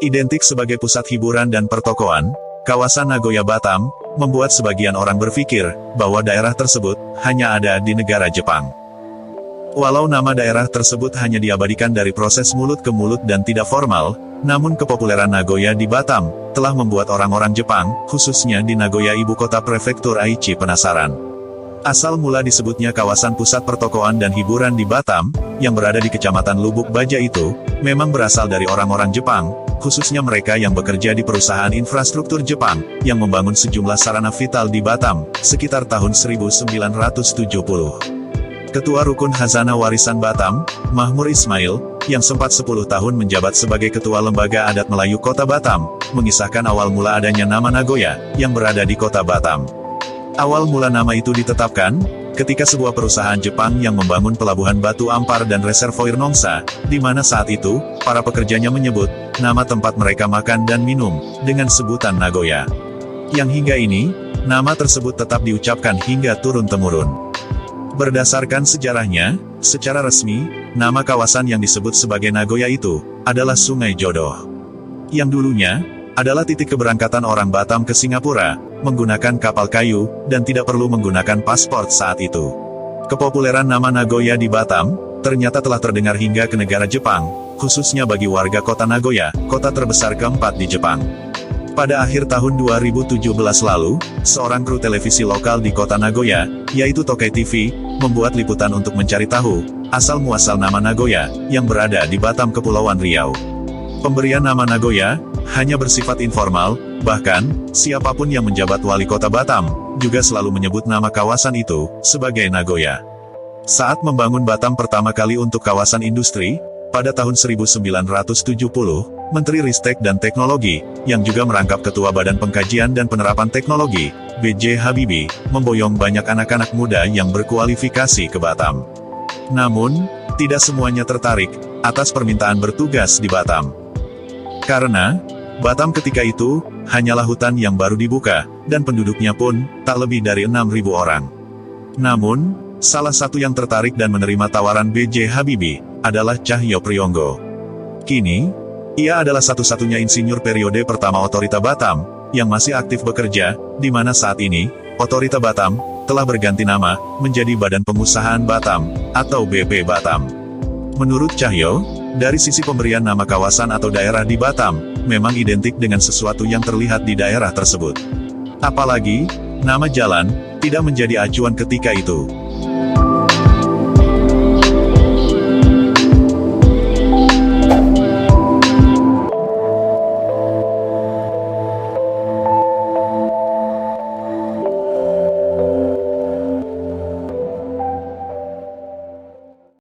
Identik sebagai pusat hiburan dan pertokoan, kawasan Nagoya Batam membuat sebagian orang berpikir bahwa daerah tersebut hanya ada di negara Jepang. Walau nama daerah tersebut hanya diabadikan dari proses mulut ke mulut dan tidak formal, namun kepopuleran Nagoya di Batam telah membuat orang-orang Jepang, khususnya di Nagoya ibu kota prefektur Aichi penasaran. Asal mula disebutnya kawasan pusat pertokoan dan hiburan di Batam, yang berada di Kecamatan Lubuk Baja itu, memang berasal dari orang-orang Jepang, khususnya mereka yang bekerja di perusahaan infrastruktur Jepang, yang membangun sejumlah sarana vital di Batam, sekitar tahun 1970. Ketua Rukun Hazana Warisan Batam, Mahmur Ismail, yang sempat 10 tahun menjabat sebagai Ketua Lembaga Adat Melayu Kota Batam, mengisahkan awal mula adanya nama Nagoya, yang berada di Kota Batam. Awal mula nama itu ditetapkan, ketika sebuah perusahaan Jepang yang membangun pelabuhan Batu Ampar dan reservoir Nongsa, di mana saat itu, para pekerjanya menyebut, nama tempat mereka makan dan minum, dengan sebutan Nagoya. Yang hingga ini, nama tersebut tetap diucapkan hingga turun-temurun. Berdasarkan sejarahnya, secara resmi, nama kawasan yang disebut sebagai Nagoya itu, adalah Sungai Jodoh. Yang dulunya, adalah titik keberangkatan orang Batam ke Singapura, menggunakan kapal kayu, dan tidak perlu menggunakan paspor saat itu. Kepopuleran nama Nagoya di Batam, ternyata telah terdengar hingga ke negara Jepang, khususnya bagi warga kota Nagoya, kota terbesar keempat di Jepang. Pada akhir tahun 2017 lalu, seorang kru televisi lokal di kota Nagoya, yaitu Tokai TV, membuat liputan untuk mencari tahu, asal-muasal nama Nagoya, yang berada di Batam Kepulauan Riau. Pemberian nama Nagoya, hanya bersifat informal, bahkan, siapapun yang menjabat wali kota Batam, juga selalu menyebut nama kawasan itu, sebagai Nagoya. Saat membangun Batam pertama kali untuk kawasan industri, pada tahun 1970, Menteri Ristek dan Teknologi, yang juga merangkap Ketua Badan Pengkajian dan Penerapan Teknologi, B.J. Habibie, memboyong banyak anak-anak muda yang berkualifikasi ke Batam. Namun, tidak semuanya tertarik, atas permintaan bertugas di Batam. Karena, Batam ketika itu, hanyalah hutan yang baru dibuka, dan penduduknya pun, tak lebih dari 6.000 orang. Namun, salah satu yang tertarik dan menerima tawaran B.J. Habibie, adalah Cahyo Priyonggo. Kini, ia adalah satu-satunya insinyur periode pertama Otorita Batam, yang masih aktif bekerja, di mana saat ini, Otorita Batam, telah berganti nama, menjadi Badan Pengusahaan Batam, atau BP Batam. Menurut Cahyo, dari sisi pemberian nama kawasan atau daerah di Batam, memang identik dengan sesuatu yang terlihat di daerah tersebut. Apalagi, nama jalan, tidak menjadi acuan ketika itu.